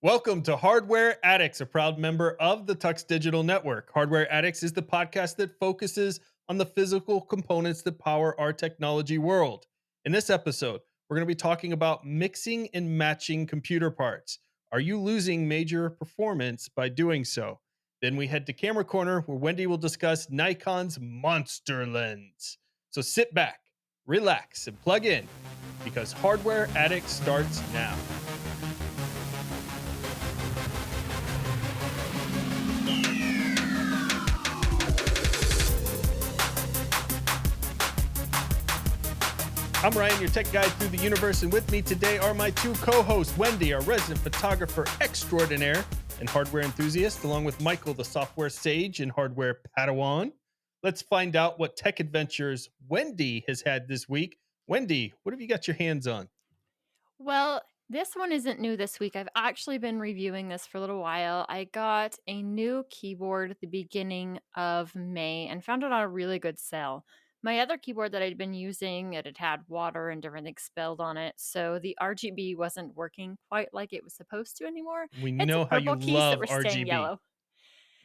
Welcome to Hardware Addicts, a proud member of the TuxDigital Network. Hardware Addicts is the podcast that focuses on the physical components that power our technology world. In this episode, we're going to be talking about mixing and matching computer parts. Are you losing major performance by doing so? Then we head to Camera Corner, where Wendy will discuss Nikon's Monster Lens. So sit back, relax, and plug in because Hardware Addicts starts now. I'm Ryan, your tech guide through the universe, and with me today are my two co-hosts, Wendy, our resident photographer extraordinaire and hardware enthusiast, along with Michael, the software sage and hardware padawan. Let's find out what tech adventures Wendy has had this week. Wendy, what have you got your hands on? Well, this one isn't new this week. I've actually been reviewing this for a little while. I got a new keyboard at the beginning of May and found it on a really good sale. My other keyboard that I'd been using, it had had water and different things spilled on it, so the RGB wasn't working quite like it was supposed to anymore. We It's know how you purple keys that love were staying RGB. yellow.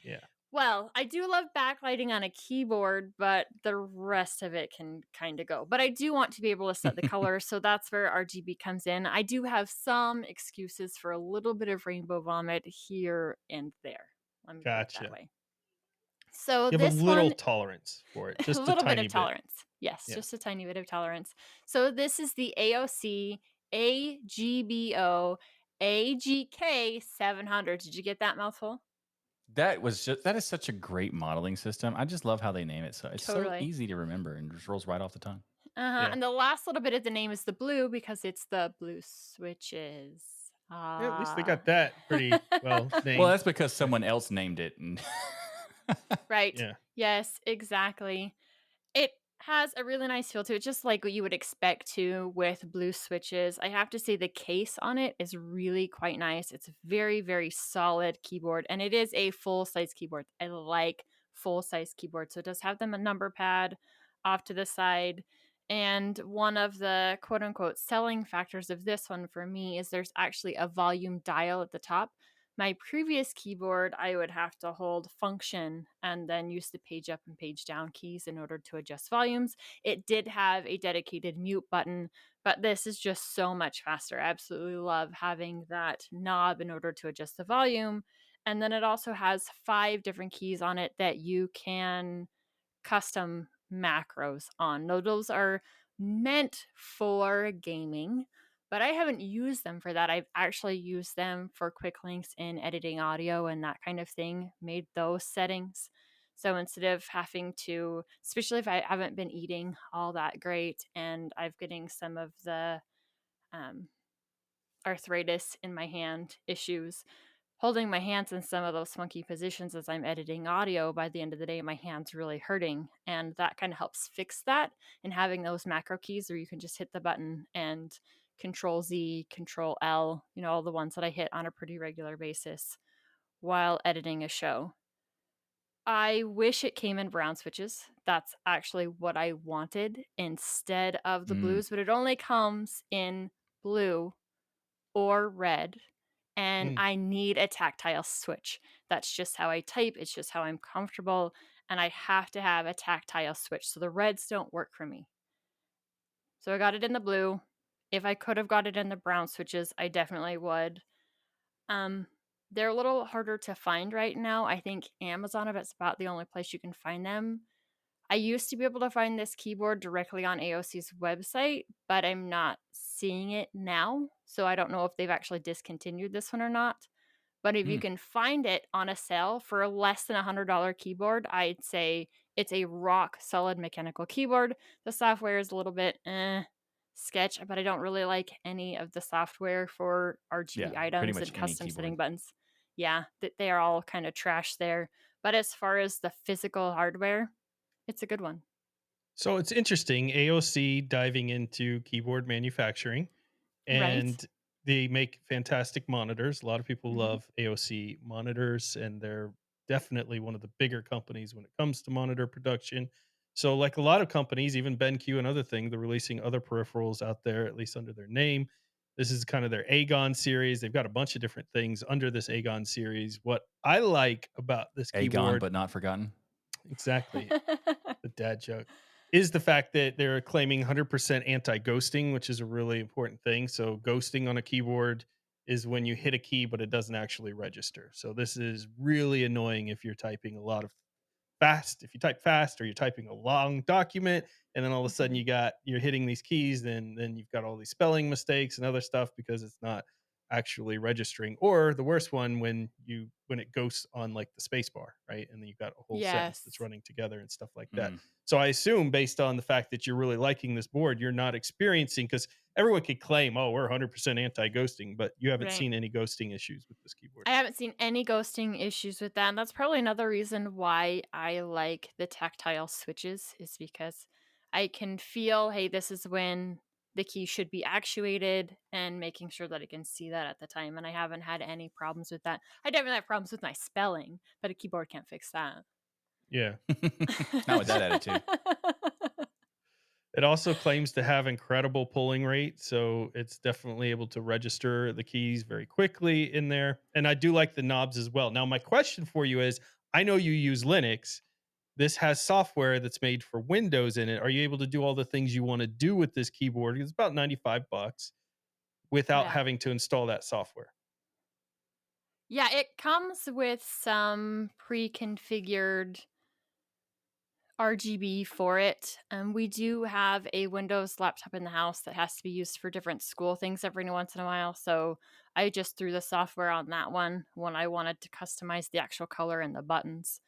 Yeah. Well, I do love backlighting on a keyboard, but the rest of it can kind of go. But I do want to be able to set the color, so that's where RGB comes in. I do have some excuses for a little bit of rainbow vomit here and there. Let me put it that Gotcha. way. So You have a this little one, tolerance for it, a just a little bit of tiny bit. tolerance. Yes, Yeah. just a tiny bit of tolerance. So this is the AOC AGBO AGK 700. Did you get that mouthful? That is such a great modeling system. I just love how they name it. So it's so Totally. easy to remember and just rolls right off the tongue. Uh-huh, Yeah. and the last little bit of the name is the blue because it's the blue switches. Yeah, at least they Ah. got that pretty well Well, named. that's because someone else named it. And Right. Yeah. Yes, exactly. It has a really nice feel to it, just like what you would expect to with blue switches. I have to say the case on it is really quite nice. It's a very, very solid keyboard, and it is a full-size keyboard. I like full-size keyboards. So it does have them a number pad off to the side. And one of the quote unquote selling factors of this one for me is there's actually a volume dial at the top. My previous keyboard, I would have to hold function and then use the page up and page down keys in order to adjust volumes. It did have a dedicated mute button, but this is just so much faster. I absolutely love having that knob in order to adjust the volume. And then it also has 5 different keys on it that you can custom macros on. Now, those are meant for gaming, but I haven't used them for that. I've actually used them for quick links in editing audio and that kind of thing, made those settings. So instead of having to, especially if I haven't been eating all that great and I'm getting some of the um, arthritis in my hand issues, holding my hands in some of those funky positions as I'm editing audio, by the end of the day, my hand's really hurting. And that kind of helps fix that. And having those macro keys where you can just hit the button and Control Z, Control L, all the ones that I hit on a pretty regular basis while editing a show. I wish it came in brown switches. That's actually what I wanted instead of the Mm, blues, but it only comes in blue or red, and Mm. I need a tactile switch. That's just how I type, it's just how I'm comfortable, and I have to have a tactile switch, so the reds don't work for me. So I got it in the blue. If I could have got it in the brown switches, I definitely would. Um, they're a little harder to find right now. I think Amazon, if it's about the only place you can find them. I used to be able to find this keyboard directly on AOC's website, but I'm not seeing it now. So I don't know if they've actually discontinued this one or not. But if you mm. can find it on a sale for less than $100 keyboard, I'd say it's a rock solid mechanical keyboard. The software is a little bit sketch, but I don't really like any of the software for RGB Yeah, pretty items much and any custom setting keyboard. buttons. Yeah, they are all kind of trash there. But as far as the physical hardware, it's a good one. So it's interesting, AOC diving into keyboard manufacturing, Right? and they make fantastic monitors. A lot of people Mhm. love AOC monitors, and they're definitely one of the bigger companies when it comes to monitor production. So, like a lot of companies, even BenQ and other things, they're releasing other peripherals out there, at least under their name. This is kind of their Aegon series. They've got a bunch of different things under this Aegon series. What I like about this Aegon, keyboard, but not forgotten. exactly, the dad joke, is the fact that they're claiming 100% anti-ghosting, which is a really important thing. So ghosting on a keyboard is when you hit a key but it doesn't actually register. So this is really annoying if you're typing a lot of fast. If you type fast or you're typing a long document and then all of a sudden Mhm. you're hitting these keys, then you've got all these spelling mistakes and other stuff because it's not actually registering. Or the worst one, when it goes on like the space bar, right? And then you've got a whole sentence that's Yes. running together and stuff like that. Mm. So I assume, based on the fact that you're really liking this board, you're not experiencing, because everyone could claim, oh, we're 100% anti-ghosting, but you haven't Right. seen any ghosting issues with this keyboard. I haven't seen any ghosting issues with that, and that's probably another reason why I like the tactile switches is because I can feel, hey, this is when the key should be actuated and making sure that I can see that at the time, and I haven't had any problems with that. I definitely have problems with my spelling, but a keyboard can't fix that. Yeah. Not with that attitude. It also claims to have incredible pulling rate, so it's definitely able to register the keys very quickly in there. And I do like the knobs as well. Now, my question for you is, I know you use Linux. This has software that's made for Windows in it. Are you able to do all the things you want to do with this keyboard? It's about 95 bucks without Yeah. having to install that software. Yeah, it comes with some pre-configured RGB for it. We do have a Windows laptop in the house that has to be used for different school things every once in a while. So I just threw the software on that one when I wanted to customize the actual color and the buttons.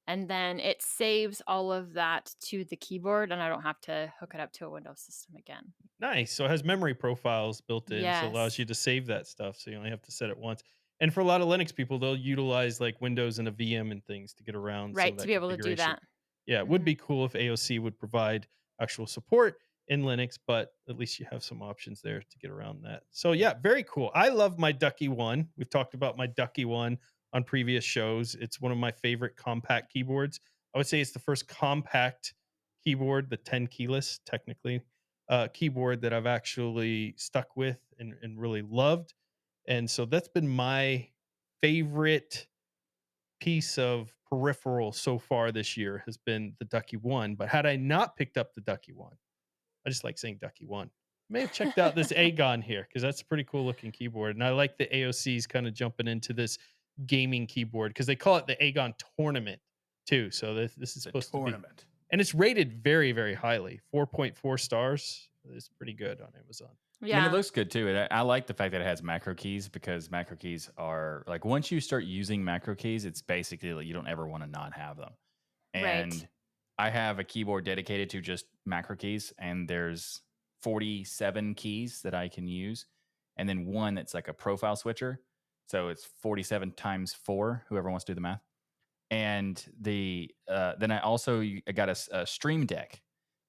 And then it saves all of that to the keyboard, and I don't have to hook it up to a Windows system again. Nice. So it has memory profiles built in, so it allows Yes. you to save that stuff. So you only have to set it once. And for a lot of Linux people, they'll utilize like Windows and a VM and things to get around some of Right, to that be able to do configuration. that. Yeah, it would Hmm. be cool if AOC would provide actual support in Linux, but at least you have some options there to get around that. So yeah, very cool. I love my Ducky One. We've talked about my Ducky One on previous shows. It's one of my favorite compact keyboards. I would say it's the first compact keyboard, the 10 keyless technically, keyboard that I've actually stuck with and really loved. And so that's been my favorite piece of peripheral so far this year has been the Ducky One. But had I not picked up the Ducky One, I just like saying Ducky One. May have checked out this Aegon here because that's a pretty cool looking keyboard. And I like the AOC's kind of jumping into this gaming keyboard because they call it the Aegon Tournament too. So this is The supposed to be, tournament. and it's rated very, very highly, 4.4 stars. It's pretty good on Amazon. I mean, it Yeah, looks good too. I like the fact that it has macro keys because macro keys are like once you start using macro keys, it's basically like you don't ever want to not have them. right. And I have a keyboard dedicated to just macro keys, and there's 47 keys that I can use, and then one that's like a profile switcher. So it's 47 times four, whoever wants to do the math. And then I got a Stream Deck,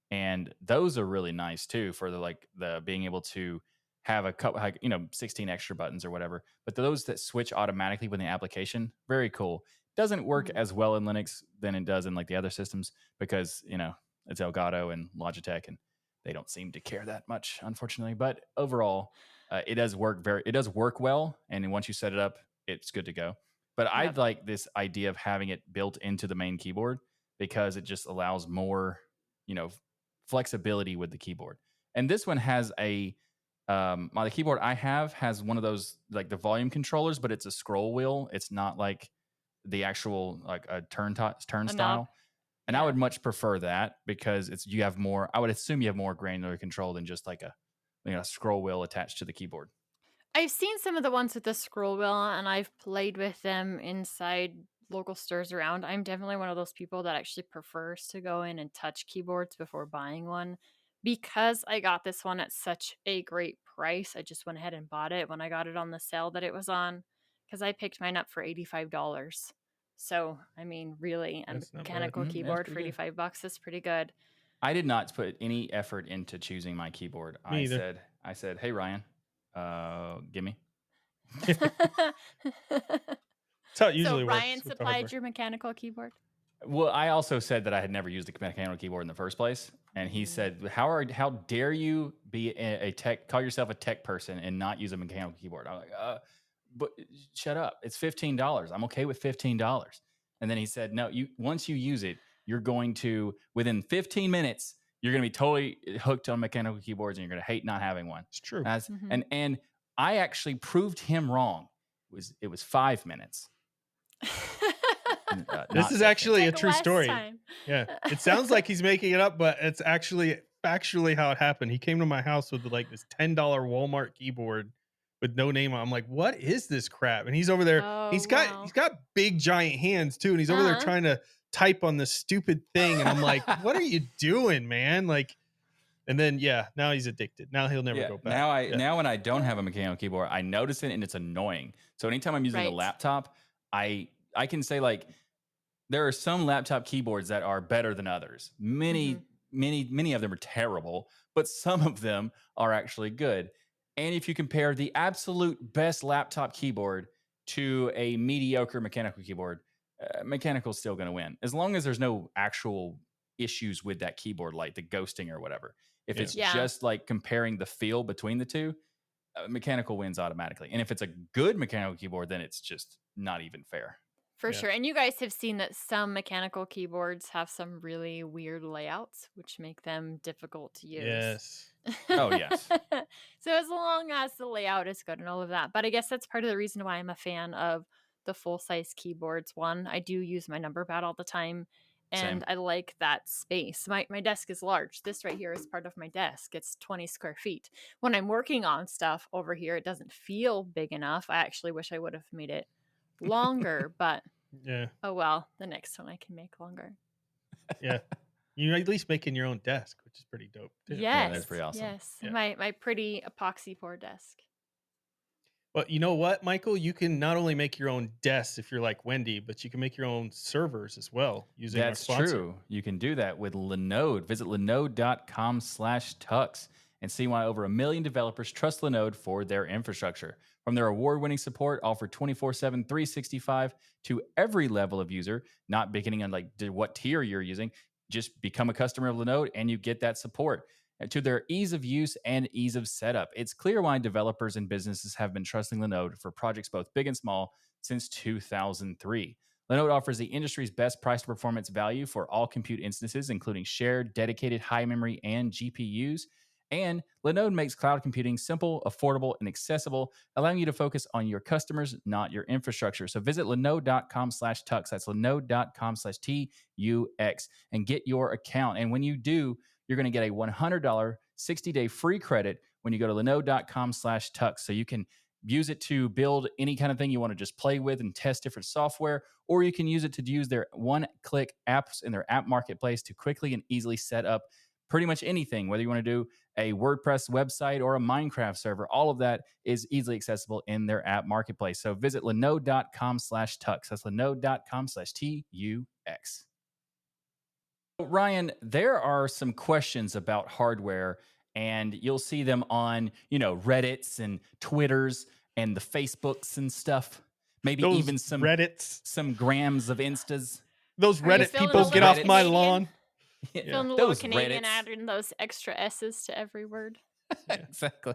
and those are really nice too for the being able to have a couple, like, 16 extra buttons or whatever. But those that switch automatically with the application, very cool. Doesn't work Mhm. as well in Linux than it does in like the other systems because it's Elgato and Logitech, and they don't seem to care that much, unfortunately. But overall, it does work well, and once you set it up, it's good to go. But I Yep. like this idea of having it built into the main keyboard because it just allows more, you know, flexibility with the keyboard. And this one has the keyboard I have has one of those like the volume controllers, but it's a scroll wheel. It's not like the actual like a A knob. turnstile. And I Yeah. would much prefer that because you have more. I would assume you have more granular control than just like a scroll wheel attached to the keyboard. I've seen some of the ones with the scroll wheel, and I've played with them inside local stores around. I'm definitely one of those people that actually prefers to go in and touch keyboards before buying one. Because I got this one at such a great price, I just went ahead and bought it when I got it on the sale that it was on. Because I picked mine up for $85. So, I mean, really, a That's not bad. mechanical That's keyboard pretty for good. $85 is pretty good. I did not put any effort into choosing my keyboard. Me either. I said, "Hey Ryan, gimme." That's how it So usually Ryan works with the supplied hardware. your mechanical keyboard? Well, I also said that I had never used a mechanical keyboard in the first place, and he said, how dare you be a tech, call yourself a tech person and not use a mechanical keyboard?" I'm like, but shut up. It's $15. I'm okay with $15." And then he said, "No, you once you use it, you're going to within 15 minutes, you're going to be totally hooked on mechanical keyboards, and you're going to hate not having one." It's true. Mhm. And I actually proved him wrong. It was 5 minutes, This not is 15. actually a Like true last story. time. Yeah. It sounds like he's making it up, but it's actually factually how it happened. He came to my house with like this $10 Walmart keyboard with no name on. I'm like, "What is this crap?" And he's over there. Oh, He's got big giant hands too, and he's over there Uh-huh. trying to type on this stupid thing, and I'm like, "What are you doing, man?" Like, and then yeah, now he's addicted. Now he'll never Yeah. go back. Yeah. Now when I don't have a mechanical keyboard, I notice it and it's annoying. So anytime I'm using a Right. laptop, I can say like there are some laptop keyboards that are better than others. Mhm. Many of them are terrible, but some of them are actually good. And if you compare the absolute best laptop keyboard to a mediocre mechanical keyboard, mechanical is still going to win as long as there's no actual issues with that keyboard, like the ghosting or whatever. If Yeah. it's Yeah. just like comparing the feel between the two, mechanical wins automatically. And if it's a good mechanical keyboard, then it's just not even fair. For Yeah. sure. And you guys have seen that some mechanical keyboards have some really weird layouts, which make them difficult to use. Yes. Oh, yes. So as long as the layout is good and all of that. But I guess that's part of the reason why I'm a fan of the full size keyboards. One, I do use my number pad all the time. And Same. I like that space. My desk is large. This right here is part of my desk. It's 20 square feet. When I'm working on stuff over here, it doesn't feel big enough. I actually wish I would have made it longer, but Yeah. oh well, the next one I can make longer. Yeah. You're at least making your own desk, which is pretty dope too. Yeah, Yes, that's pretty awesome. yes. Yeah. My pretty epoxy pour desk. But you know what, Michael? You can not only make your own desks if you're like Wendy, but you can make your own servers as well using our That's sponsor. true. You can do that with Linode. Visit linode.com/tux and see why over 1 million developers trust Linode for their infrastructure. From their award-winning support offered 24/7, 365 to every level of user, not beginning on like what tier you're using. Just become a customer of Linode and you get that support. And to their ease of use and ease of setup, it's clear why developers and businesses have been trusting Linode for projects both big and small since 2003. Linode offers the industry's best price to performance value for all compute instances, including shared, dedicated, high memory, and GPUs. And Linode makes cloud computing simple, affordable, and accessible, allowing you to focus on your customers, not your infrastructure. So visit linode.com/tux. That's linode.com/TUX and get your account. And when you do, you're going to get a $100 60-day free credit when you go to linode.com/tux. So you can use it to build any kind of thing you want to just play with and test different software, or you can use it to use their one-click apps in their app marketplace to quickly and easily set up pretty much anything, whether you want to do a WordPress website or a Minecraft server. All of that is easily accessible in their app marketplace. So visit linode.com/tux. That's linode.com/TUX. Ryan, there are some questions about hardware, and you'll see them on, Reddits and Twitters and the Facebooks and stuff. Maybe Those even some Reddits, grams of Instas. those Are you Reddit feeling a people, get little off my Canadian? lawn. Yeah, Yeah. Feeling a little those Canadian, Reddits. adding those extra S's to every word. Yeah. Exactly.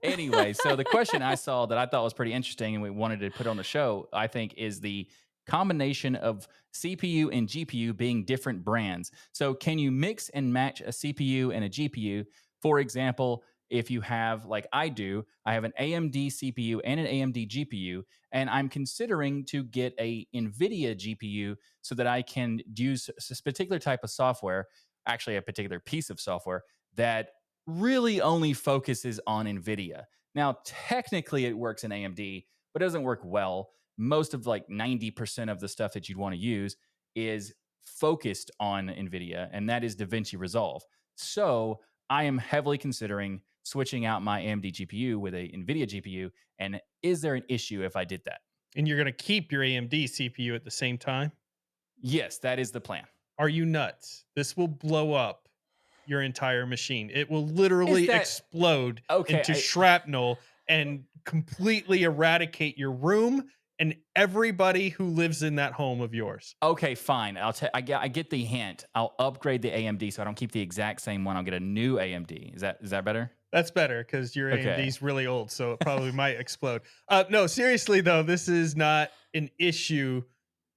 Anyway, so the question I saw that I thought was pretty interesting and we wanted to put on the show, I think, is the combination of CPU and GPU being different brands. So, can you mix and match a CPU and a GPU? For example, if you have, like I do, I have an AMD CPU and an AMD GPU, and I'm considering to get a Nvidia GPU so that I can use a particular type of software, actually a particular piece of software that really only focuses on Nvidia. Now, technically it works in AMD, but it doesn't work well. Most of like 90% of the stuff that you'd want to use is focused on Nvidia, and that is DaVinci Resolve. So I am heavily considering switching out my AMD GPU with a Nvidia GPU. And is there an issue if I did that? And you're going to keep your AMD CPU at the same time? Yes, that is the plan. Are you nuts? This will blow up your entire machine. It will Is literally that explode okay? into shrapnel and completely eradicate your room and everybody who lives in that home of yours. Okay, fine. I get the hint. I'll upgrade the AMD so I don't keep the exact same one. I'll get a new AMD. Is that better? That's better because your AMD Okay. is really old, so it probably might explode. No, seriously though, this is not an issue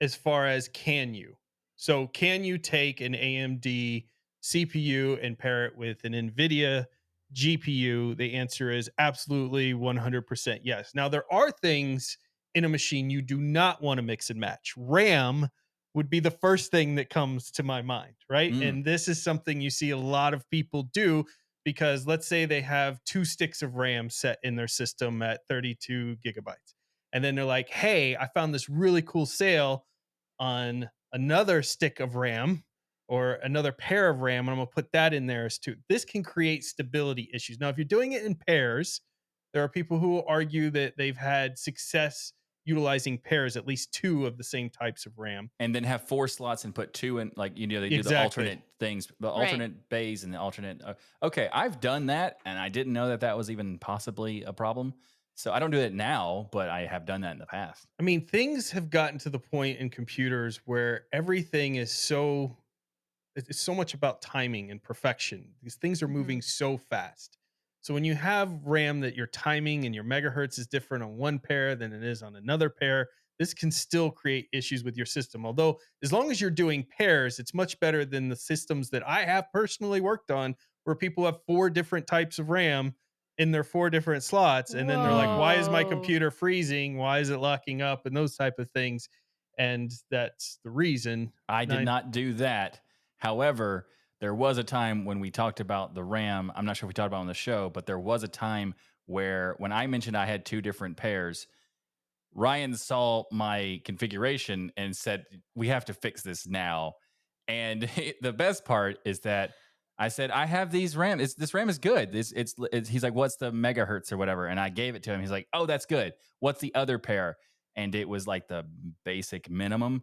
as far as can you. So, can you take an AMD CPU and pair it with an Nvidia GPU? The answer is absolutely 100% yes. Now, there are things in a machine you do not want to mix and match. RAM would be the first thing that comes to my mind, right? Mm. And this is something you see a lot of people do because let's say they have 2 sticks of RAM set in their system at 32 gigabytes. And then they're like, "Hey, I found this really cool sale on another stick of RAM or another pair of RAM, and I'm gonna put that in there as too." This can create stability issues. Now, if you're doing it in pairs, there are people who will argue that they've had success utilizing pairs, at least 2 of the same types of RAM. And then have 4 slots and put 2 in, like, they do the Exactly. alternate things, the Right. alternate bays and the alternate okay, I've done that, and I didn't know that that was even possibly a problem. So I don't do it now, but I have done that in the past. I mean, things have gotten to the point in computers where everything is so it's so much about timing and perfection. These things are Hmm. moving so fast. So when you have RAM that your timing and your megahertz is different on one pair than it is on another pair, this can still create issues with your system. Although as long as you're doing pairs, it's much better than the systems that I have personally worked on where people have 4 different types of RAM in their 4 different slots and then they're like, Mm. "Why is my Whoa. computer freezing? Why is it locking up?" and those type of things. And that's the reason I did 9 not do that. However, there was a time when we talked about the RAM. I'm not sure if we talked about it on the show, but there was a time where when I mentioned I had 2 different pairs, Ryan saw my configuration and said, "We have to fix this now." And the best part is that I said, "I have these RAM. This RAM is good. He's like, "What's the megahertz or whatever?" And I gave it to him. He's like, "Oh, that's good. What's the other pair?" And it was like the basic minimum.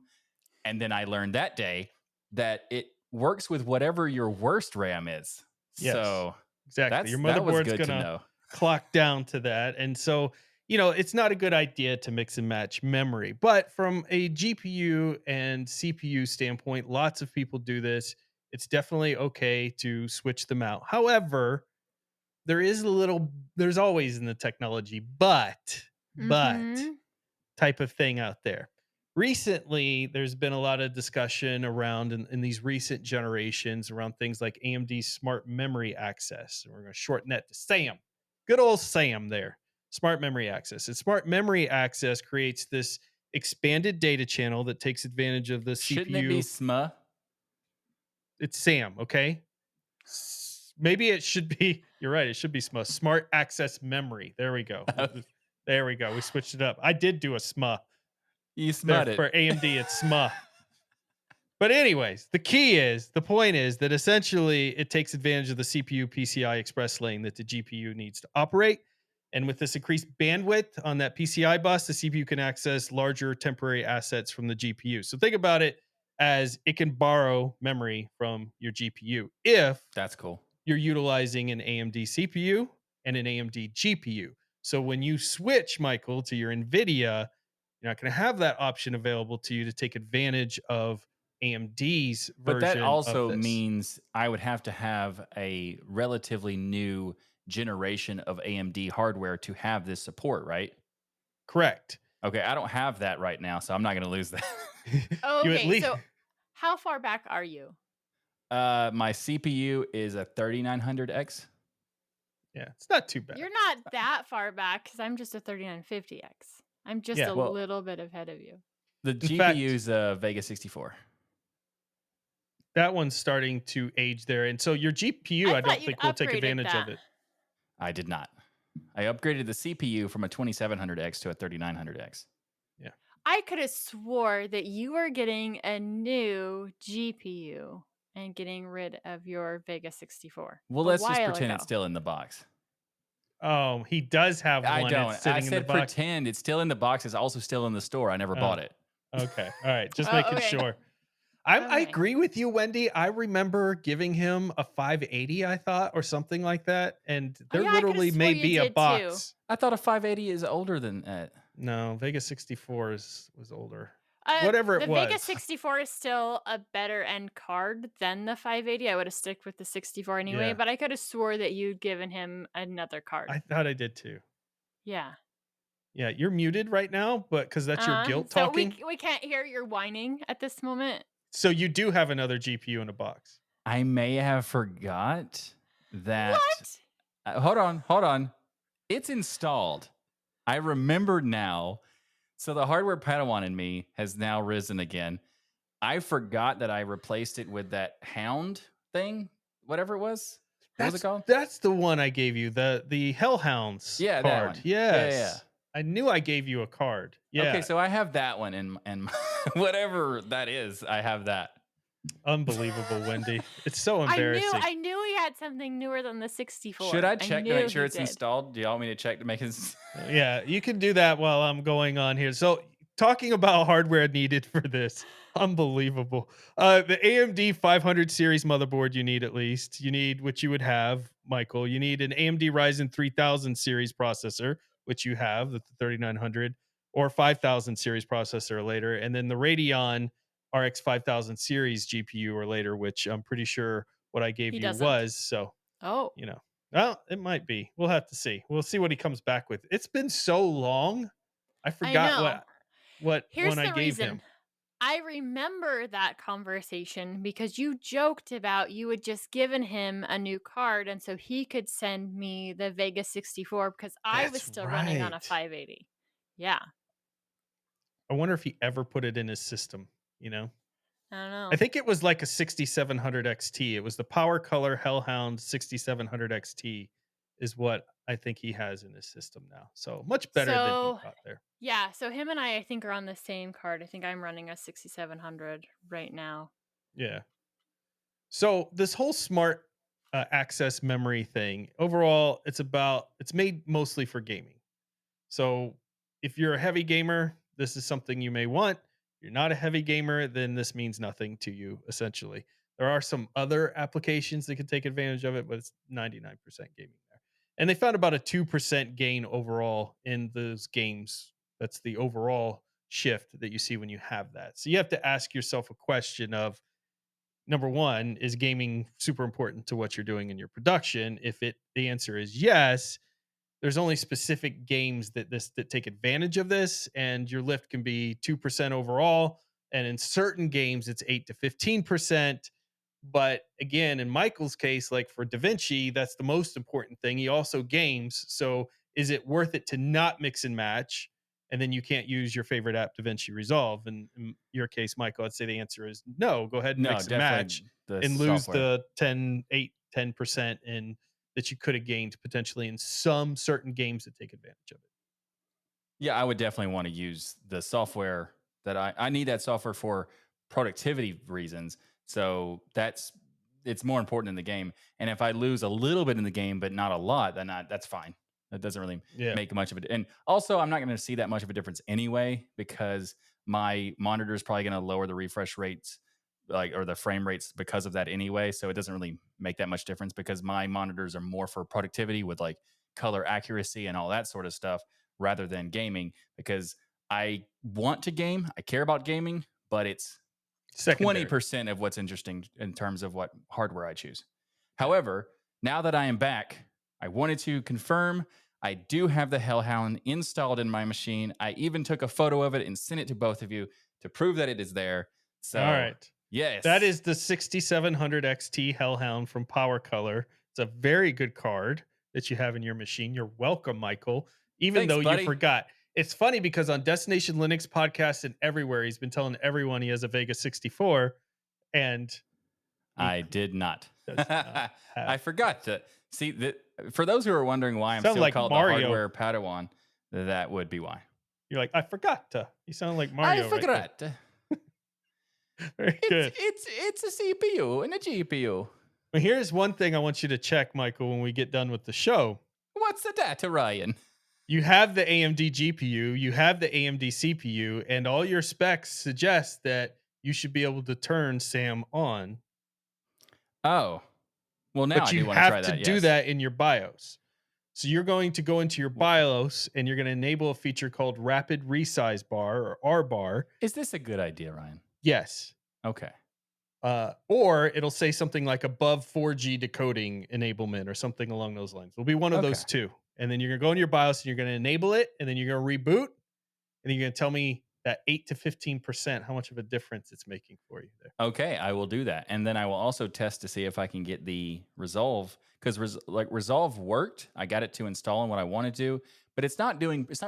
And then I learned that day that it works with whatever your worst RAM is. Yes, So exactly. Your that was motherboard's good to gonna know. clock down to that. And so, it's not a good idea to mix and match memory. But from a GPU and CPU standpoint, lots of people do this. It's definitely okay to switch them out. However, there's always in the technology, but Hmm. type of thing out there. Recently, there's been a lot of discussion around in these recent generations around things like AMD Smart Memory Access. We're going to shorten that to SAM. Good old SAM there. Smart Memory Access. And Smart Memory Access creates this expanded data channel that takes advantage of the Shouldn't it be CPU. SMA? It's SAM, okay? Maybe it should be, you're right, it should be SMA. Smart Access Memory. There we go. There we go. We switched it up. I did do a SMA. You There smut it. for AMD, it's SMA. But anyways, the point is that essentially it takes advantage of the CPU PCI Express lane that the GPU needs to operate. And with this increased bandwidth on that PCI bus, the CPU can access larger temporary assets from the GPU. So think about it as it can borrow memory from your GPU if That's cool. you're utilizing an AMD CPU and an AMD GPU. So when you switch, Michael, to your NVIDIA, you're not going to have that option available to you to take advantage of AMD's But that version of also this. means I would have to have a relatively new generation of AMD hardware to have this support, right? Correct. Okay, I don't have that right now, so I'm not going to lose that. Oh, You at okay. least So, how far back are you? My CPU is a 3900X. yeah, it's not too bad. You're not that far back because I'm just a 3950X. I'm just Yeah. a Well, little bit ahead of you. the In fact, GPU's a Vega 64. that one's starting to age there. And so your GPU, I I thought don't you'd think will take upgraded advantage of that. it. I did not. I upgraded the CPU from a 2700X to a 3900X. Yeah. I could have swore that you were getting a new GPU and getting rid of your Vega 64 Well, a let's just while pretend ago. it's still in the box. Oh, he does have I one. It's don't. I sitting in the said box. pretend it's still in the box. It's also still in the store. I never Oh, bought it. okay. All right. Just Oh, making okay. sure. I Okay. agree with you, Wendy. I remember giving him a 580, I thought, or something like that. And Oh, there yeah, I could have literally swore may you be a did too. box. I thought a 580 is older than that. No, Vega 64 was older. Whatever it The Vega was. 64 is still a better end card than the 580. I would have stick with the 64 anyway, Yeah. but I could have swore that you'd given him another card. I thought I did too. Yeah. Yeah, you're muted right now, but because that's your guilt So talking. we can't hear your whining at this moment. So you do have another GPU in a box. I may have forgot that. What? Hold on. It's installed. I remembered now. So the hardware Padawan in me has now risen again. I forgot that I replaced it with that Hound thing, whatever it was. What was it called? That's the one I gave you, the Hellhounds Yeah, that card. one. Yes. Yeah. I knew I gave you a card. Yeah. Okay, so I have that one and whatever that is, I have that. Unbelievable, Wendy. It's so embarrassing. I knew he had something newer than the 64. Should I check to make sure he it's did. installed? Do y'all want me to check to make it? Yeah, you can do that while I'm going on here. So, talking about hardware needed for this, unbelievable. The AMD 500 series motherboard you need at least. You need what you would have, Michael. You need an AMD Ryzen 3000 series processor, which you have, the 3900, or 5000 series processor or later, and then the Radeon RX 5000 series GPU or later, which I'm pretty sure what I gave He you doesn't. was. So, Oh. Well, it might be. We'll have to see. We'll see what he comes back with. It's been so long. I I forgot know. what Here's one I the gave reason. him. I remember that conversation because you joked about you had just given him a new card and so he could send me the Vega 64 because I was That's still running on a right. 580. Yeah. I wonder if he ever put it in his system, I don't know. I think it was like a 6700 XT. It was the Power Color Hellhound 6700 XT is what I think he has in his system now. So, much better than he got there. Yeah, so him and I think are on the same card. I think I'm running a 6700 right now. Yeah. So this whole smart access memory thing, overall, it's made mostly for gaming. So if you're a heavy gamer, this is something you may want. If you're not a heavy gamer, then this means nothing to you, essentially. There are some other applications that can take advantage of it, but it's 99% gaming there. And they found about a 2% gain overall in those games. That's the overall shift that you see when you have that. So you have to ask yourself a question of, number one, is gaming super important to what you're doing in your production? If the answer is yes, there's only specific games that take advantage of this, and your lift can be 2% overall, and in certain games it's 8 to 15%. But again, in Michael's case, like for DaVinci, that's the most important thing. He also games, so is it worth it to not mix and match, and then you can't use your favorite app, DaVinci Resolve? And in your case, Michael, I'd say the answer is no. Go ahead and No, mix and match definitely the and lose software. the 10% in that you could have gained potentially in some certain games that take advantage of it. Yeah, I would definitely want to use the software that I need that software for productivity reasons. So it's more important in the game. And if I lose a little bit in the game, but not a lot, then that's fine. That doesn't really make much of it. And also, I'm not going to see that much of a difference anyway, because my monitor is probably going to lower the refresh rates, or the frame rates because of that anyway. So it doesn't really make that much difference because my monitors are more for productivity with like color accuracy and all that sort of stuff rather than gaming, because I want to game. I care about gaming, but it's Secondary. 20% of what's interesting in terms of what hardware I choose. However, now that I am back, I wanted to confirm I do have the Hellhound installed in my machine. I even took a photo of it and sent it to both of you to prove that it is there. So, all right. Yes. That is the 6700 XT Hellhound from Power Color. It's a very good card that you have in your machine. You're welcome, Michael. Even Thanks, though buddy. you forgot. It's funny because on Destination Linux podcast and everywhere, he's been telling everyone he has a Vega 64, and I did not. does not have. I forgot to see that. For those who are wondering why I'm Sound still like called Mario. the Hardware Padawan, that would be why. You're like, I forgot to. You sound like Mario. I forgot. Right there. Very good. It's a CPU and a GPU. Well, here's one thing I want you to check, Michael, when we get done with the show. What's the data, Ryan? You have the AMD GPU, you have the AMD CPU, and all your specs suggest that you should be able to turn SAM on. Oh, well, now but I you do want to try have that. to do that in your BIOS. So you're going to go into your Wh- BIOS and you're going to enable a feature called Rapid Resize Bar or R bar. Is this a good idea, Ryan? Yes. Okay. Or it'll say something like above 4G decoding enablement or something along those lines. It'll be one of Okay. those two. And then you're going to go into your BIOS and you're going to enable it. And then you're going to reboot. And you're going to tell me that 8 to 15%, how much of a difference it's making for you there. Okay, I will do that, and then I will also test to see if I can get the Resolve because Resolve worked. I got it to install on what I wanted to, but it's not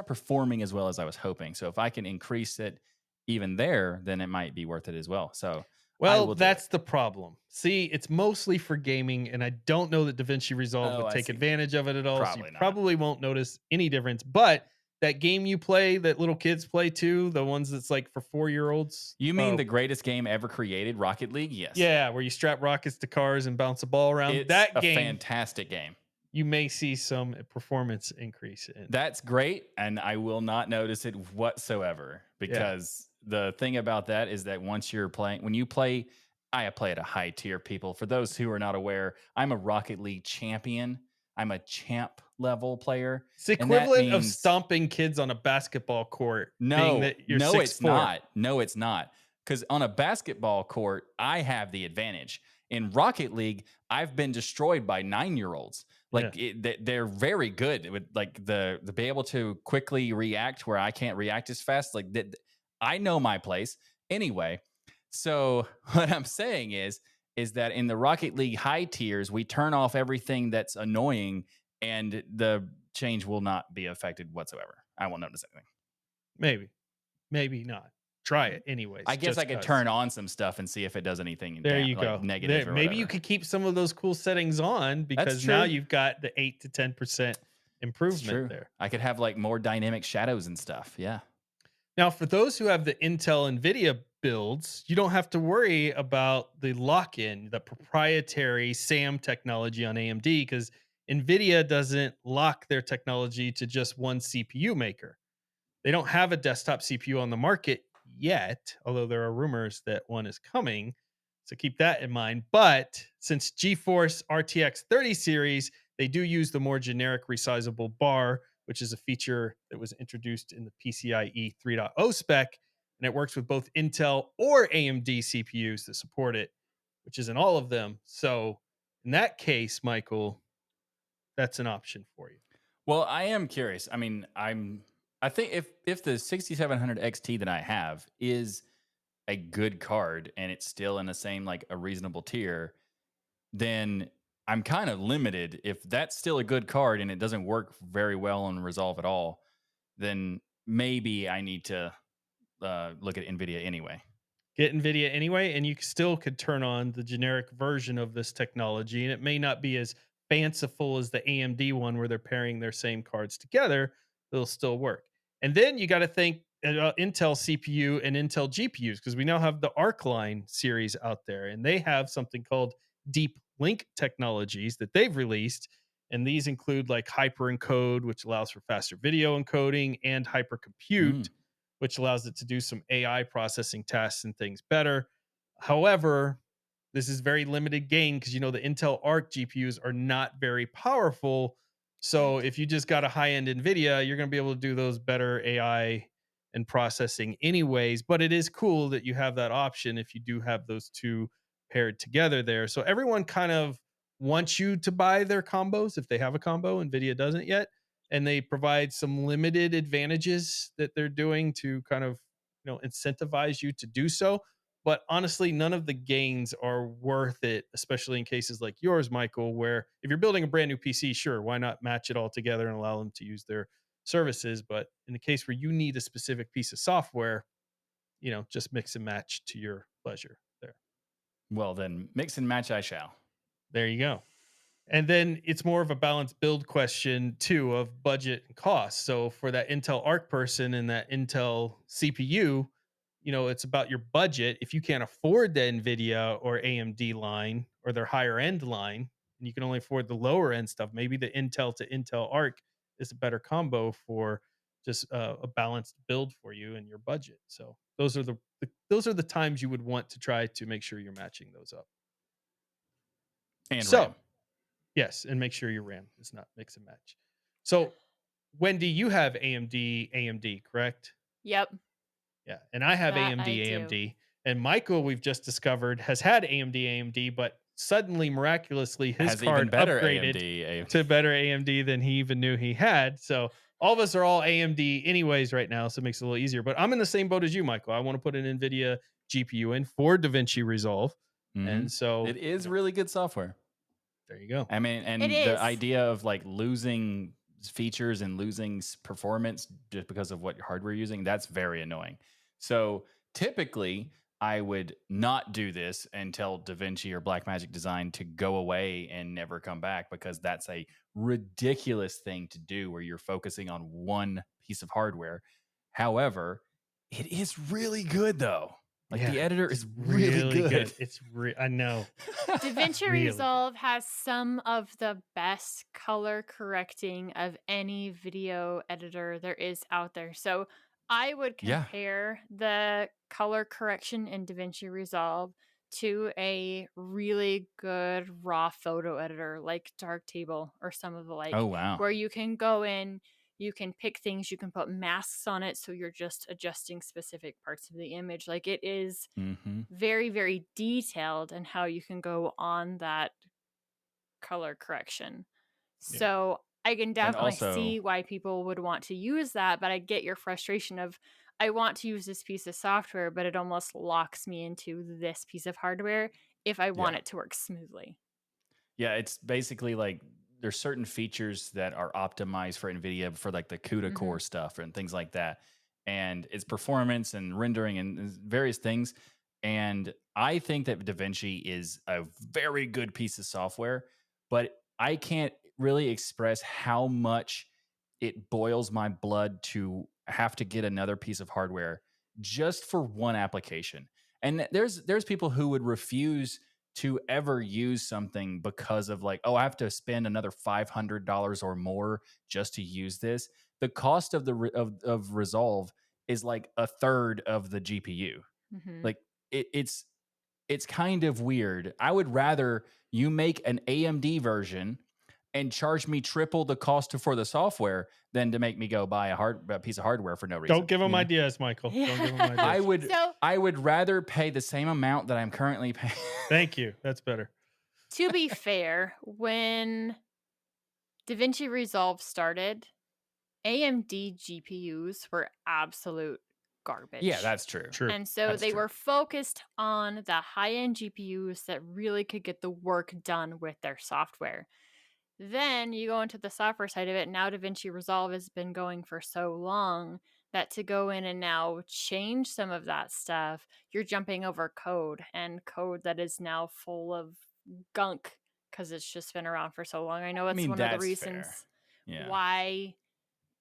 performing as well as I was hoping. So if I can increase it even there, then it might be worth it as well. So I Well, will do it. that's the problem. See, it's mostly for gaming, and I don't know that DaVinci Resolve Oh, would I take see. advantage of it at all. So you Probably not. probably won't notice any difference. But that game you play, that little kids play too, the ones that's like for 4-year-olds. You mean the greatest game ever created, Rocket League? Yes. Yeah, where you strap rockets to cars and bounce a ball around. It's That a game, fantastic game. you may see some performance increase in. That's great, and I will not notice it whatsoever because the thing about that is that once you're playing, when you play, I play at a high tier. People, for those who are not aware, I'm a Rocket League champion. I'm a champ level player, It's and that equivalent of means stomping kids on a basketball court, being no, that you're no, it's 6'4". not. No, it's not. Because on a basketball court, I have the advantage. In Rocket League, I've been destroyed by 9-year-olds. Like they're very good with like the be able to quickly react where I can't react as fast. Like I know my place anyway. So what I'm saying is that in the Rocket League high tiers, we turn off everything that's annoying, and the change will not be affected whatsoever. I won't notice anything. Maybe, maybe not. Try it anyways. I guess just I could 'cause. turn on some stuff and see if it does anything There you like go. negative or Maybe you whatever. could keep some of those cool settings on That's because now true. you've got the 8 to 10% It's improvement true. there. I could have like more dynamic shadows and stuff. Yeah. Now, for those who have the Intel Nvidia builds, you don't have to worry about the lock-in, the proprietary SAM technology on AMD because Nvidia doesn't lock their technology to just one CPU maker. They don't have a desktop CPU on the market yet, although there are rumors that one is coming. So keep that in mind. But since GeForce RTX 30 series, they do use the more generic resizable bar, which is a feature that was introduced in the PCIe 3.0 spec. And it works with both Intel or AMD CPUs that support it, which isn't all of them. So in that case, Michael, that's an option for you. Well, I am curious. I mean, I think if the 6700 XT that I have is a good card and it's still in the same like a reasonable tier, then I'm kind of limited. If that's still a good card and it doesn't work very well on Resolve at all, then maybe I need to look at Nvidia anyway. Get NVIDIA anyway, and you still could turn on the generic version of this technology. And it may not be as fanciful as the AMD one where they're pairing their same cards together, but it'll still work. And then you got to think Intel CPU and Intel GPUs because we now have the Arc line series out there, and they have something called Deeplink technologies that they've released. And these include like hyperencode, which allows for faster video encoding, and hypercompute, Mm. which allows it to do some AI processing tasks and things better. However, this is very limited gain because the Intel Arc GPUs are not very powerful. So if you just got a high end NVIDIA, you're going to be able to do those better AI and processing anyways. But it is cool that you have that option if you do have those two paired together there. So everyone kind of wants you to buy their combos if they have a combo. NVIDIA doesn't yet, and they provide some limited advantages that they're doing to kind of incentivize you to do so. But honestly, none of the gains are worth it, especially in cases like yours, Michael, where if you're building a brand new PC, sure, why not match it all together and allow them to use their services? But in the case where you need a specific piece of software, just mix and match to your pleasure there. Well, then mix and match I shall. There you go. And then it's more of a balanced build question too of budget and cost. So for that Intel Arc person and that Intel CPU, it's about your budget. If you can't afford the Nvidia or AMD line or their higher end line, and you can only afford the lower end stuff, maybe the Intel to Intel Arc is a better combo for just a balanced build for you and your budget. So those are the times you would want to try to make sure you're matching those up. And So RAM. yes, and make sure your RAM is not mix and match. So, Wendy, you have AMD, correct? Yep, Yeah, and I have that I AMD, do. AMD, and Michael, we've just discovered, has had AMD, AMD, but suddenly, miraculously, his Has even card better upgraded AMD. to better AMD than he even knew he had. So all of us are all AMD anyways right now, so it makes it a little easier. But I'm in the same boat as you, Michael. I want to put an Nvidia GPU in for DaVinci Resolve, Hmm. and so It is really good software. there you go. I mean, It and the is. idea of like losing features and losing performance just because of what hardware you're using, that's very annoying. So typically, I would not do this and tell DaVinci or Blackmagic Design to go away and never come back, because that's a ridiculous thing to do where you're focusing on one piece of hardware. However, it is really good though. Like Yeah, the editor it's is really really good. good. I know, it's DaVinci really good. Resolve has some of the best color correcting of any video editor there is out there. So I would Yeah. compare the color correction in DaVinci Resolve to a really good raw photo editor like Darktable or some of the like, Oh wow. where you can go in, you can pick things, you can put masks on it, so you're just adjusting specific parts of the image. Like, it is Mm-hmm. very, very detailed in how you can go on that color correction. Yeah. So I can And definitely also, see why people would want to use that, but I get your frustration of, I want to use this piece of software, but it almost locks me into this piece of hardware if I want yeah. it to work smoothly. Yeah, it's basically like there's certain features that are optimized for NVIDIA for like the CUDA Hmm. core stuff and things like that. And it's performance and rendering and various things. And I think that DaVinci is a very good piece of software, but I can't really express how much it boils my blood to have to get another piece of hardware just for one application. And there's people who would refuse to ever use something because of like, oh, I have to spend another $500 or more just to use this. The cost of of Resolve is like a third of the GPU. Hmm. Like it's kind of weird. I would rather you make an AMD version and charge me triple the cost for the software than to make me go buy a piece of hardware for no Don't reason. give him You know, ideas, Michael. Don't give him Yeah. I ideas. would So I would rather pay the same amount that I'm currently paying. Thank you. That's better. to be fair, when DaVinci Resolve started, AMD GPUs were absolute Yeah, garbage. that's true. True. And so That's they true. were focused on the high end GPUs that really could get the work done with their software. Then you go into the software side of it. Now DaVinci Resolve has been going for so long that to go in and now change some of that stuff, you're jumping over code, and code that is now full of gunk because it's just been around for so long. I know I it's mean, one of the that's fair. reasons Yeah. why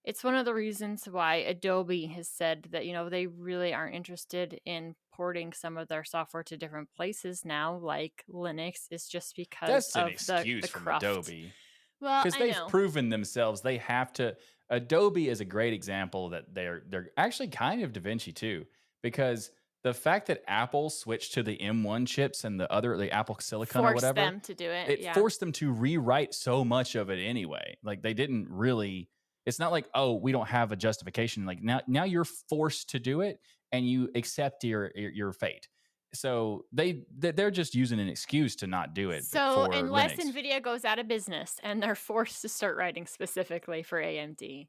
it's one of the reasons why Adobe has said that, they really aren't interested in porting some of their software to different places now, like Linux, is just because That's an of excuse the from cruft. Adobe Well, because I they've know. proven themselves. They have to. Adobe is a great example that they're actually kind of DaVinci too, because the fact that Apple switched to the M1 chips and the Apple Silicon or Force whatever, them to do it. it Yeah. forced them to rewrite so much of it anyway. Like they didn't really. It's not like, oh, we don't have a justification. Like now you're forced to do it and you accept your fate. So they're just using an excuse to not do it So, for unless Linux. Nvidia goes out of business and they're forced to start writing specifically for AMD,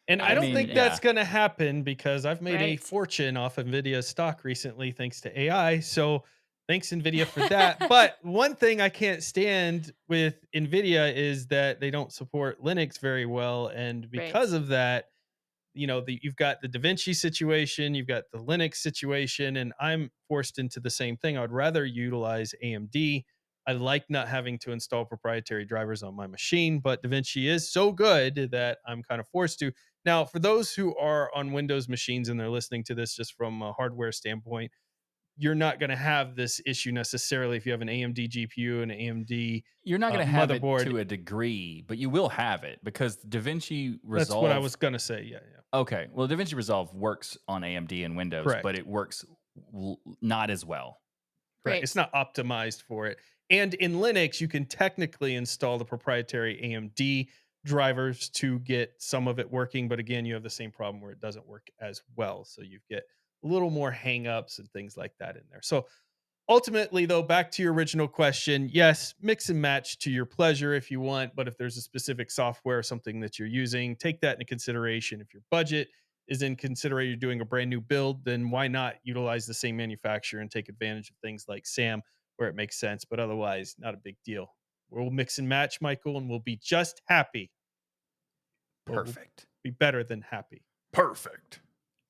And I I is don't what mean, it think is. that's yeah, going to happen because I've made a Right. fortune off of Nvidia stock recently thanks to AI. So thanks Nvidia for that. But one thing I can't stand with Nvidia is that they don't support Linux very well, and because Right. of that, you've got the DaVinci situation, you've got the Linux situation, and I'm forced into the same thing. I would rather utilize AMD. I like not having to install proprietary drivers on my machine, but DaVinci is so good that I'm kind of forced to. Now, for those who are on Windows machines and they're listening to this just from a hardware standpoint, you're not going to have this issue necessarily if you have an AMD GPU and an AMD you're not going to have it motherboard. to a degree, but you will have it because DaVinci That's what I Resolve. was going to say. Yeah, yeah. Okay, well, DaVinci Resolve works on AMD and Windows, but Correct. it works not as well. Correct. It's Right. not optimized for it. And in Linux, you can technically install the proprietary AMD drivers to get some of it working, but again, you have the same problem where it doesn't work as well. So you get a little more hangups and things like that in there. So ultimately, though, back to your original question, yes, mix and match to your pleasure if you want, but if there's a specific software or something that you're using, take that into consideration. If your budget is in consideration, you're doing a brand new build, then why not utilize the same manufacturer and take advantage of things like SAM where it makes sense, but otherwise, not a big deal. We'll mix and match, Michael, and we'll be just happy. Well, we'll Perfect. be better than happy. Perfect.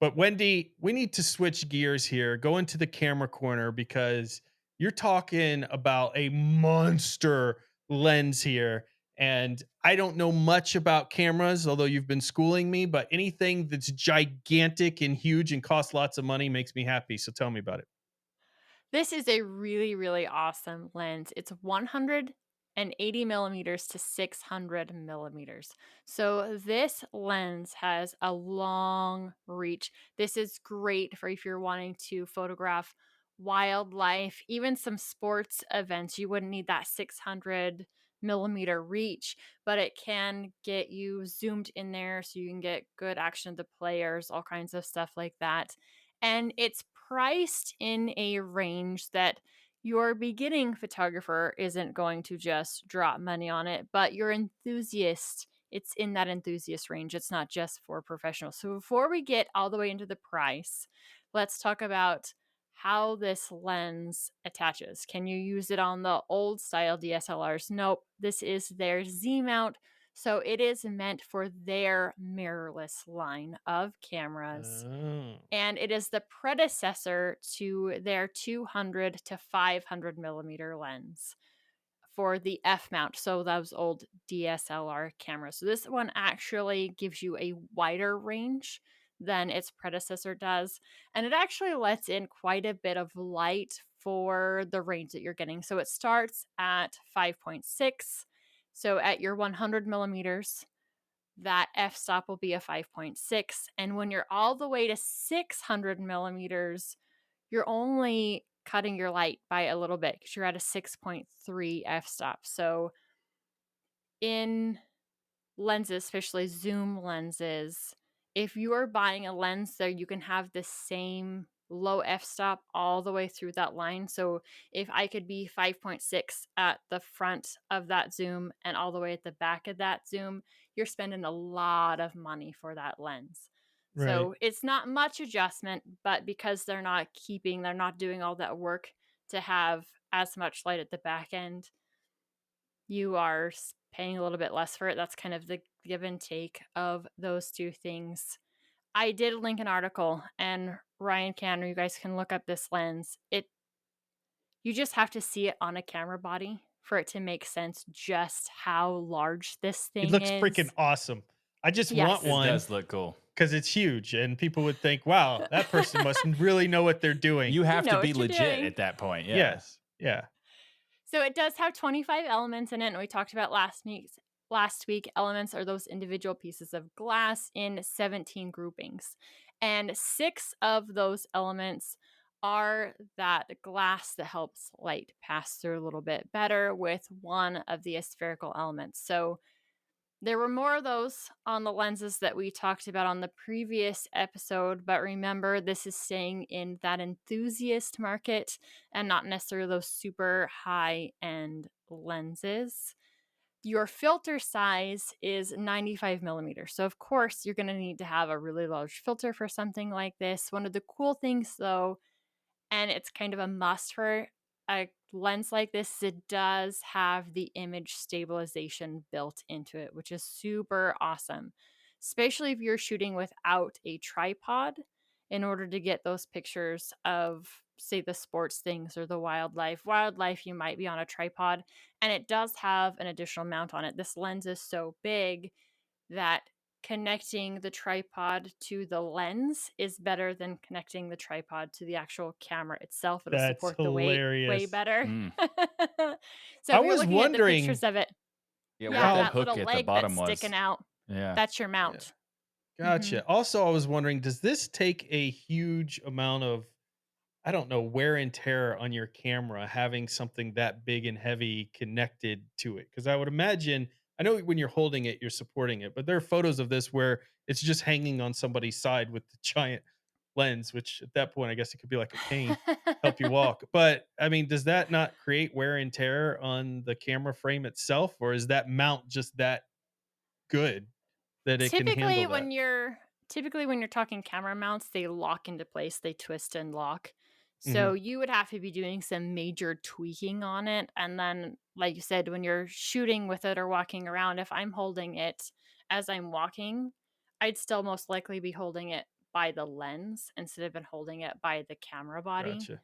But Wendy, we need to switch gears here, go into the camera corner because you're talking about a monster lens here. And I don't know much about cameras, although you've been schooling me, but anything that's gigantic and huge and costs lots of money makes me happy. So tell me about it. This is a really, really awesome lens. It's 180 millimeters to 600 millimeters. So this lens has a long reach. This is great for if you're wanting to photograph wildlife, even some sports events. You wouldn't need that 600 millimeter reach, but it can get you zoomed in there so you can get good action of the players, all kinds of stuff like that. And it's priced in a range that your beginning photographer isn't going to just drop money on it, but your enthusiast, it's in that enthusiast range. It's not just for professionals. So before we get all the way into the price, let's talk about how this lens attaches. Can you use it on the old style DSLRs? Nope. This is their Z mount. So it is meant for their mirrorless line of cameras, Oh, and it is the predecessor to their 200 to 500 millimeter lens for the F mount, so those old DSLR cameras. So this one actually gives you a wider range than its predecessor does, and it actually lets in quite a bit of light for the range that you're getting. So it starts at 5.6. So at your 100 millimeters, that f-stop will be a 5.6. And when you're all the way to 600 millimeters, you're only cutting your light by a little bit because you're at a 6.3 f-stop. So in lenses, especially zoom lenses, if you're buying a lens there, you can have the same low f-stop all the way through that line. So if I could be 5.6 at the front of that zoom and all the way at the back of that zoom, you're spending a lot of money for that lens. right. So it's not much adjustment, but because they're not doing all that work to have as much light at the back end, you are paying a little bit less for it. That's kind of the give and take of those two things. I did link an article, and Ryan can, or you guys can look up this lens. You just have to see it on a camera body for it to make sense just how large this It thing looks freaking is. awesome. I just want Yes. It one does look cool. because it's huge and people would think, wow, that person must really know what they're doing. You You have to know be what you're legit doing. at that point. Yeah. Yes. Yeah. So it does have 25 elements in it, and we talked about last week. Elements are those individual pieces of glass in 17 groupings. And 6 of those elements are that glass that helps light pass through a little bit better, with one of the spherical elements. So there were more of those on the lenses that we talked about on the previous episode, but remember, this is staying in that enthusiast market and not necessarily those super high end lenses. Your filter size is 95 millimeters. So, of course, you're going to need to have a really large filter for something like this. One of the cool things, though, and it's kind of a must for a lens like this, it does have the image stabilization built into it, which is super awesome, especially if you're shooting without a tripod in order to get those pictures of, say, the sports things or the wildlife. You might be on a tripod, and it does have an additional mount on it. This lens is so big that connecting the tripod to the lens is better than connecting the tripod to the actual camera itself. It'll That's support the weight way hilarious. better. Mm. So I if you're was looking at the wondering pictures of it, Yeah. What yeah, that that how. hook little at the leg that's bottom sticking was. out, Yeah. that's your Yeah. mount. Hmm. Gotcha. Also, I was wondering, does this take a huge amount of, I don't know, wear and tear on your camera having something that big and heavy connected to it? Because I would imagine I know when you're holding it, you're supporting it, but there are photos of this where it's just hanging on somebody's side with the giant lens, which at that point, I guess it could be like a cane, help you walk. But I mean, does that not create wear and tear on the camera frame itself, or is that mount just that good that it can handle Typically, that? when you're talking camera mounts, they lock into place, they twist and lock. Hmm. So you would have to be doing some major tweaking on it. And then, like you said, when you're shooting with it or walking around, if I'm holding it as I'm walking, I'd still most likely be holding it by the lens instead of holding it by the camera body, Gotcha.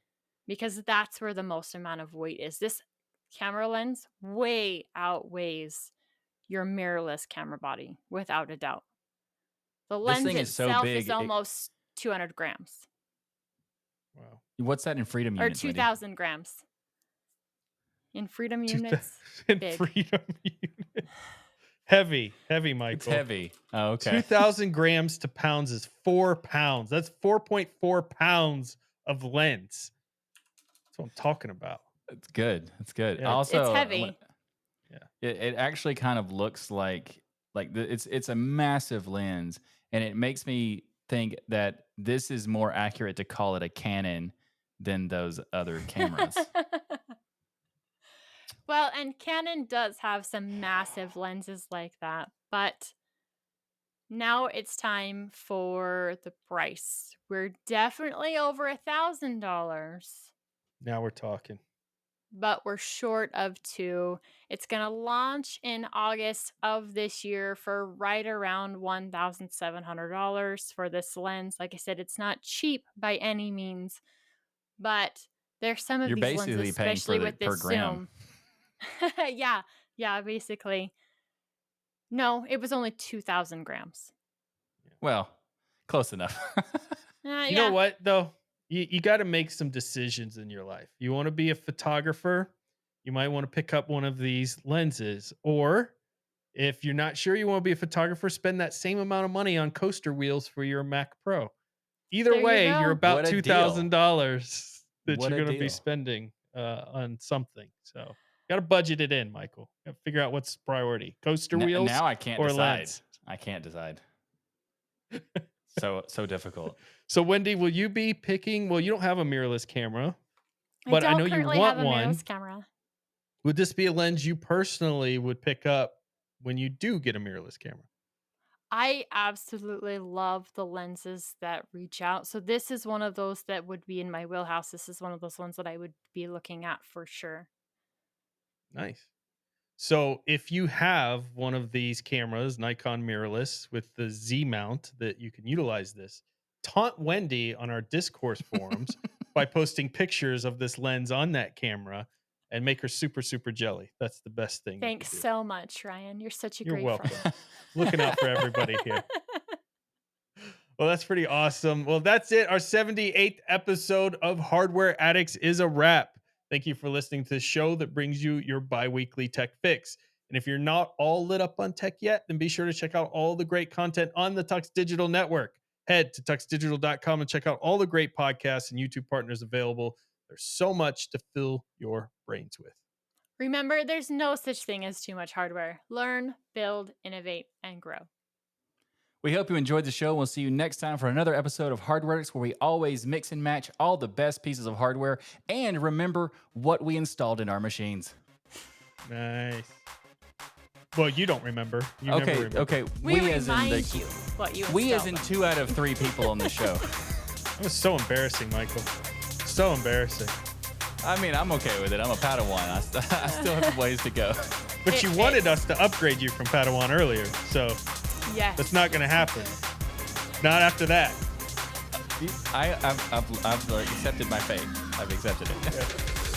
because that's where the most amount of weight is. This camera lens way outweighs your mirrorless camera body, without a doubt. The This lens thing is so itself is big. almost 200 grams Wow. What's that in freedom or units, Wendy? 2,000 grams. In freedom 2000 units, big. freedom unit. Heavy, Michael. It's heavy. Oh, okay. 2,000 grams to pounds is 4 pounds. That's 4.4 pounds of lens. That's what I'm talking about. It's good. It's good. Yeah, Also, It's heavy. it actually kind of looks like it's a massive lens, and it makes me think that this is more accurate to call it a Canon than those other cameras. Well, and Canon does have some massive lenses like that, but now it's time for the price. We're definitely over $1,000. Now we're talking. But we're short of 2. It's going to launch in August of this year for right around $1,700 for this lens. Like I said, it's not cheap by any means, but there's some of You're these basically lenses, paying especially for with per this gram. zoom. Yeah, basically. No, it was only 2,000 grams. Well, close enough. You know what, though? You got to make some decisions in your life. You want to be a photographer, you might want to pick up one of these lenses. Or if you're not sure you want to be a photographer, spend that same amount of money on coaster wheels for your Mac Pro. Either There you way, go. you're about What a deal. $2,000 that What you're a going to be deal. spending on something. So got to budget it in, Michael. Got to figure out what's priority: coaster wheels Now I can't or decide. lens. I can't decide. So difficult. So Wendy, will you be picking? Well, you don't have a mirrorless camera, I but I don't know you currently want have a one. mirrorless camera. Would this be a lens you personally would pick up when you do get a mirrorless camera? I absolutely love the lenses that reach out. So this is one of those that would be in my wheelhouse. This is one of those ones that I would be looking at for sure. Nice. So if you have one of these cameras, Nikon mirrorless with the Z mount that you can utilize this, taunt Wendy on our discourse forums by posting pictures of this lens on that camera and make her super, super jelly. That's the best thing. Thanks so much, Ryan. You're such a You're great welcome. friend. Looking out for everybody here. Well, that's pretty awesome. Well, that's it. Our 78th episode of Hardware Addicts is a wrap. Thank you for listening to the show that brings you your bi-weekly tech fix. And if you're not all lit up on tech yet, then be sure to check out all the great content on the TuxDigital Network. Head to tuxdigital.com and check out all the great podcasts and YouTube partners available. There's so much to fill your brains with. Remember, there's no such thing as too much hardware. Learn, build, innovate, and grow. We hope you enjoyed the show. We'll see you next time for another episode of Hardware Addicts, where we always mix and match all the best pieces of hardware and remember what we installed in our machines. Nice. Well, you don't remember. You never remember. We remind you what you We as in installed. 2 out of 3 people on the show. That was so embarrassing, Michael. So embarrassing. I mean, I'm okay with it. I'm a Padawan. I still have ways to go. But you wanted us to upgrade you from Padawan earlier, so Yes. that's not going to happen. Not after that. I've accepted my fate. I've accepted it.